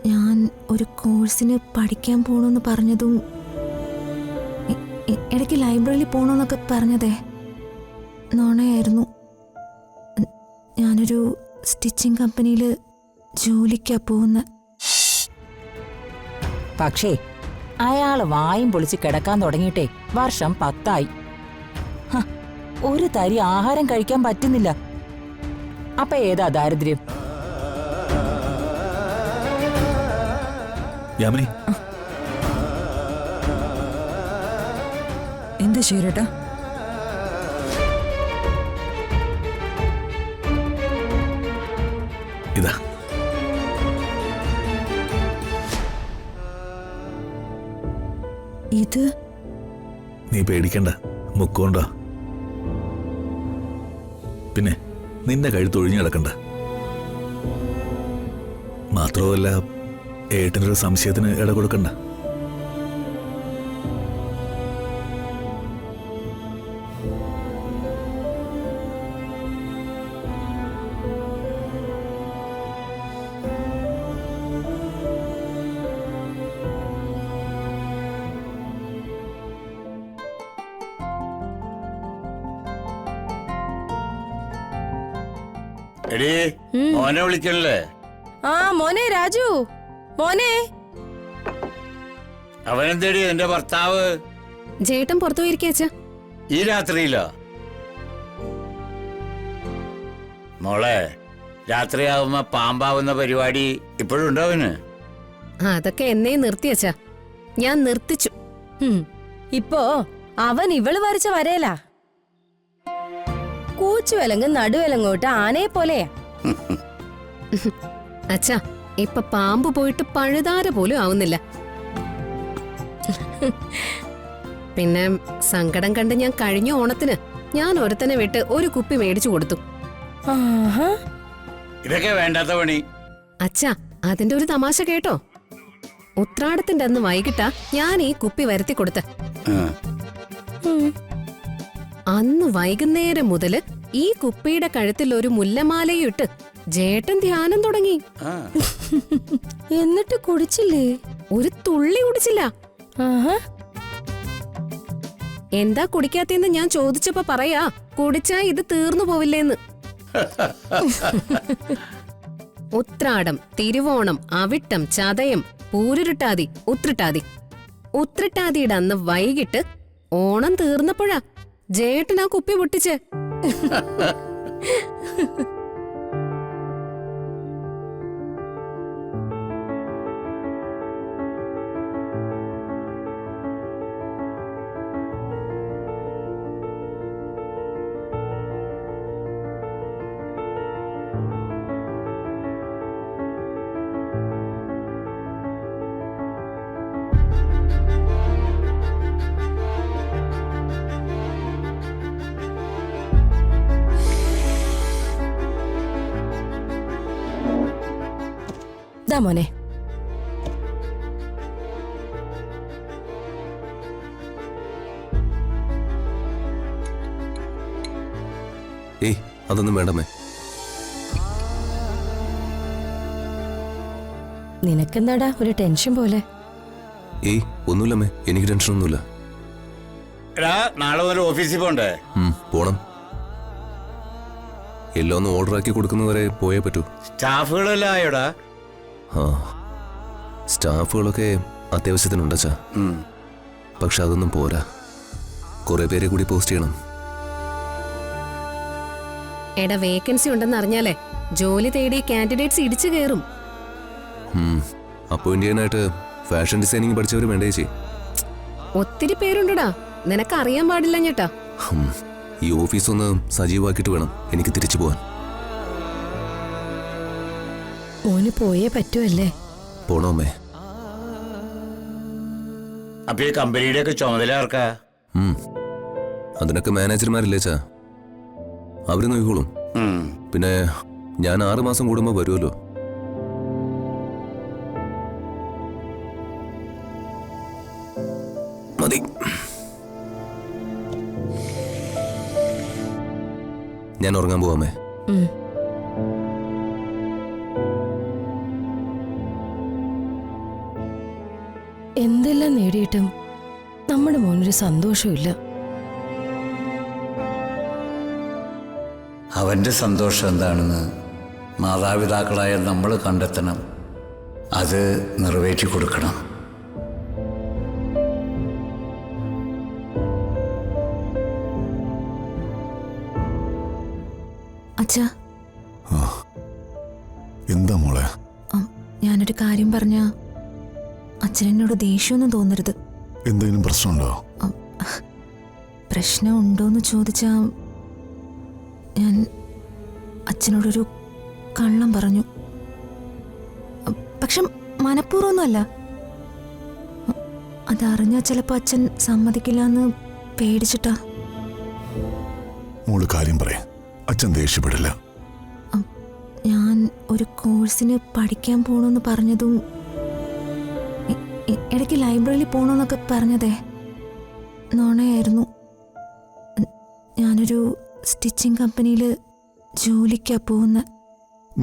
ഞാൻ ഒരു കോഴ്സിന് പഠിക്കാൻ പോകണമെന്ന് പറഞ്ഞതും ഇടയ്ക്ക് ലൈബ്രറിയിൽ പോകണമെന്നൊക്കെ പറഞ്ഞതേ നുണയായിരുന്നു. ഞാനൊരു സ്റ്റിച്ചിങ് കമ്പനിയിൽ ജോലിക്കാ പോകുന്ന. പക്ഷേ അയാള് വായും പൊളിച്ച് കിടക്കാൻ തുടങ്ങിയിട്ടേ വർഷം 10 ഒരു തരി ആഹാരം കഴിക്കാൻ പറ്റുന്നില്ല. അപ്പൊ ഏതാ ദാരിദ്ര്യം? യാമിനി, എന്താ ശരിയേട്ടാ? ഇതാ ഇത് നീ പേടിക്കണ്ട, മുക്കോണ്ട. പിന്നെ നിന്റെ കഴുത്തൊഴിഞ്ഞു കിടക്കണ്ട. മാത്രമല്ല ഏട്ടനൊരു സംശയത്തിന് ഇട കൊടുക്കണ്ട. എടീ, മോനെ വിളിക്കണല്ലേ? ആ മോനെ രാജു, മോനെ. അവനെന്തേടി എന്റെ ഭർത്താവ്? ജേട്ടൻ പുറത്തു പോയിരിക്കാച്ച. ഈ രാത്രിയിലോ? മോളെ, രാത്രിയാവുമ്പോ പാമ്പാവുന്ന പരിപാടി ഇപ്പോഴും ഉണ്ടോ അവന്? അതൊക്കെ എന്നെ നിർത്തിയച്ചാ. ഞാൻ നിർത്തിച്ചു. ഇപ്പോ അവൻ ഇവള് വരച്ച വരേലാ. കൂച്ചുവിലങ്ങ് നടുവിലങ്ങോട്ട് ആനയെ പോലെയാ. അച്ഛാ, ഇപ്പൊ പാമ്പ് പോയിട്ട് പഴുതാര പോലും ആവുന്നില്ല. പിന്നെ സങ്കടം കണ്ട് ഞാൻ കഴിഞ്ഞ ഓണത്തിന് ഞാൻ ഒരുത്തനെ വിട്ട് ഒരു കുപ്പി മേടിച്ചു കൊടുത്തു. ഇതൊക്കെ വേണ്ടാത്ത പണി. അച്ഛാ, അതിന്റെ ഒരു തമാശ കേട്ടോ. ഉത്രാടത്തിന്റെ അന്ന് വൈകിട്ടാ ഞാൻ ഈ കുപ്പി വരുത്തി കൊടുത്ത. അന്ന് വൈകുന്നേരം മുതല് ഈ കുപ്പിയുടെ കഴുത്തിൽ ഒരു മുല്ലമാലയും ഇട്ട് ജേട്ടൻ ധ്യാനം തുടങ്ങി. എന്നിട്ട് കുടിച്ചില്ലേ? ഒരു തുള്ളി കുടിച്ചില്ല. എന്താ കുടിക്കാത്തേന്ന് ഞാൻ ചോദിച്ചപ്പോ പറയാ, കുടിച്ചാ ഇത് തീർന്നു പോവില്ലേന്ന്. ഉത്രാടം, തിരുവോണം, അവിട്ടം, ചതയം, പൂരുരുട്ടാതി, ഉത്രട്ടാതി. ഉത്രട്ടാതിയുടെ അന്ന് വൈകിട്ട് ഓണം തീർന്നപ്പോഴാ ജേട്ടൻ ആ കുപ്പി പൊട്ടിച്ച്. ദാ മോനെ. ഏയ്, അതൊന്നും വേണ്ടമ്മേ. നിനക്കെന്താടാ ഒരു ടെൻഷൻ പോലെ? ഏയ്, ഒന്നുമില്ലമ്മേ, എനിക്ക് ടെൻഷനൊന്നുമില്ല. എടാ, നാളെ മുതൽ ഓഫീസിൽ പോണ്ടേ? പോണം. എല്ലാം ഒന്ന് ഓർഡർ ആക്കി കൊടുക്കുന്നവരെ പോയേ പറ്റൂ. സ്റ്റാഫുകളെല്ലാം ആയോടാ? ആ, സ്റ്റാഫുകളൊക്കെ അത്യാവശ്യത്തിനുണ്ടച്ചാ. പക്ഷെ അതൊന്നും പോരാ, കുറെ പേരെ കൂടി പോസ്റ്റ് ചെയ്യണം. എടാ, വേക്കൻസി ഉണ്ടെന്ന് അറിഞ്ഞാലേ ജോലി തേടി കാൻഡിഡേറ്റ്സ് ഇടിച്ചു കയറും. അപ്പോയിന്റ് ചെയ്യാനായിട്ട് ഫാഷൻ ഡിസൈനിങ് പഠിച്ചവർ വേണ്ടേ ചേച്ചി? ഒത്തിരി പേരുണ്ടടാ, നിനക്ക് അറിയാൻ പാടില്ല ഞേട്ടാ. ഈ ഓഫീസ് ഒന്ന് സജീവമാക്കിയിട്ട് വേണം എനിക്ക് തിരിച്ചു പോവാൻ. മോന് പോയേ പറ്റുമല്ലേ? പോണോമ്മേ. അപ്പൊ ഈ കമ്പനിയുടെ ഒക്കെ ചുമതല ആർക്കാ? അതിനൊക്കെ മാനേജർമാരില്ലേ ചാ, അവര് നോക്കിക്കോളും. പിന്നെ ഞാൻ 6 മാസം കൂടുമ്പോ വരുമല്ലോ. മതി, ഞാൻ ഉറങ്ങാൻ പോവാമേ. എന്തെല്ലാം നേടിയിട്ടും നമ്മുടെ മോനൊരു സന്തോഷമില്ല. അവന്റെ സന്തോഷം എന്താണെന്ന് മാതാപിതാക്കളായ നമ്മൾ കണ്ടെത്തണം. അത് നിറവേറ്റി കൊടുക്കണം. അച്ഛാ, എന്താ മോളെ? ഞാനൊരു കാര്യം പറഞ്ഞ അച്ഛനോട് ദേഷ്യമൊന്നും തോന്നരുത്. എന്തെങ്കിലും പ്രശ്നമുണ്ടോ? പ്രശ്നം ഉണ്ടോന്ന് ചോദിച്ചാ ഞാൻ അച്ഛനോടൊരു കള്ളം പറഞ്ഞു. പക്ഷെ മനഃപൂർവ്വമൊന്നുമല്ല. അതറിഞ്ഞാൽ ചിലപ്പോ അച്ഛൻ സമ്മതിക്കില്ല എന്ന് പേടിച്ചിട്ടാ. മോള് കാര്യം പറയേ, അച്ഛൻ ദേഷ്യപ്പെടില്ല. ഞാൻ ഒരു കോഴ്സിന് പഠിക്കാൻ പോണെന്ന് പറഞ്ഞതും ഇടയ്ക്ക് ലൈബ്രറിയിൽ പോണെന്നൊക്കെ പറഞ്ഞതേ നുണയായിരുന്നു. ഞാനൊരു സ്റ്റിച്ചിങ് കമ്പനിയിൽ ജോലിക്കാ പോകുന്ന.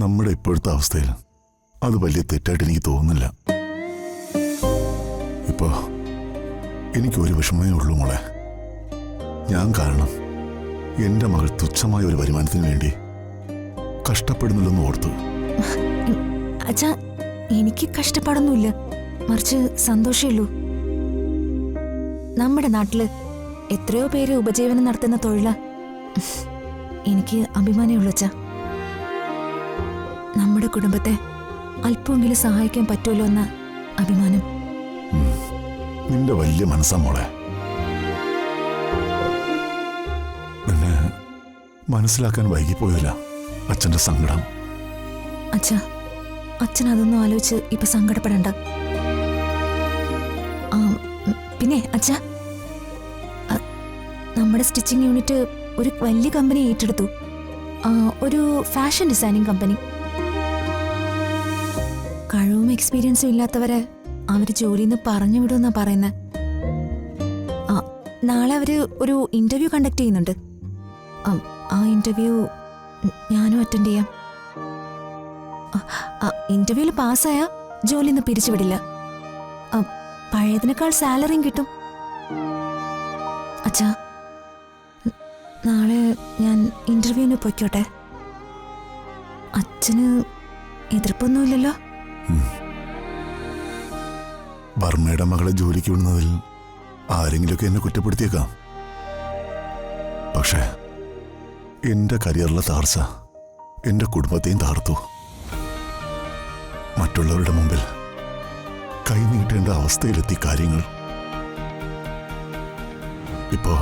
നമ്മുടെ ഇപ്പോഴത്തെ അവസ്ഥയിൽ അത് വലിയ തെറ്റായിട്ട് എനിക്ക് തോന്നുന്നില്ല. ഇപ്പോ എനിക്കൊരു വിഷമമേ ഉള്ളൂ മോളെ. ഞാൻ കാരണം എന്റെ മകൾ തുച്ഛമായ ഒരു വരുമാനത്തിന് വേണ്ടി കഷ്ടപ്പെടുന്നില്ലെന്ന് ഓർത്തു. അച്ഛാ, എനിക്ക് കഷ്ടപ്പാടൊന്നുമില്ല, മറിച്ച് സന്തോഷമുള്ളൂ. നമ്മുടെ നാട്ടില് എത്രയോ പേര് ഉപജീവനം നടത്തുന്ന തൊഴിലാ. എനിക്ക് അഭിമാനമുള്ളൂ അച്ഛാ. നമ്മുടെ കുടുംബത്തെ അല്പമെങ്കിലും സഹായിക്കാൻ പറ്റുമല്ലോ എന്ന അഭിമാനം. നിന്റെ വലിയ മനസ്സാ മോളെ. നിന്നെ മനസ്സിലാക്കാൻ വൈകിപ്പോയില്ല അച്ഛന്റെ സങ്കടം. അച്ഛാ, അച്ഛൻ അതൊന്നും ആലോചിച്ച് ഇപ്പൊ സങ്കടപ്പെടണ്ട. പിന്നെ അച്ഛാ, നമ്മുടെ സ്റ്റിച്ചിങ് യൂണിറ്റ് ഒരു വലിയ കമ്പനി ഏറ്റെടുത്തു. ഒരു ഫാഷൻ ഡിസൈനിങ് കമ്പനി. കഴിവും എക്സ്പീരിയൻസും ഇല്ലാത്തവരെ അവര് ജോലിന്ന് പറഞ്ഞു വിടുമെന്നാ പറയുന്നത്. നാളെ അവര് ഒരു ഇന്റർവ്യൂ കണ്ടക്ട് ചെയ്യുന്നുണ്ട്. ആ ഇന്റർവ്യൂ ഞാനും അറ്റൻഡ് ചെയ്യാം. ഇന്റർവ്യൂവിൽ പാസ്സായ ജോലിന്ന് പിരിച്ചുവിടില്ല. പഴയതിനേക്കാൾ സാലറിയും കിട്ടും. അച്ഛാ, നാളെ ഞാൻ ഇന്റർവ്യൂവിന് പൊയ്ക്കോട്ടെ? അച്ഛന് എതിർപ്പൊന്നുമില്ലല്ലോ? ബർമ്മയുടെ മകളെ ജോലിക്ക് വിടുന്നതിൽ ആരെങ്കിലുമൊക്കെ എന്നെ കുറ്റപ്പെടുത്തിയേക്കാം. പക്ഷേ എന്റെ കരിയറിലെ തകർച്ച എന്റെ കുടുംബത്തെയും തകർത്തു. മറ്റുള്ളവരുടെ മുമ്പിൽ കൈനീട്ടേണ്ട അവസ്ഥയിലെത്തി കാര്യങ്ങൾ. ഇപ്പോ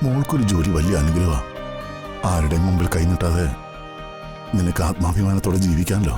മോൾക്കൊരു ജോലി വലിയ അനുഗ്രഹമാണ്. ആരുടെയും മുമ്പിൽ കൈനീട്ടാതെ നിനക്ക് ആത്മാഭിമാനത്തോടെ ജീവിക്കാമല്ലോ.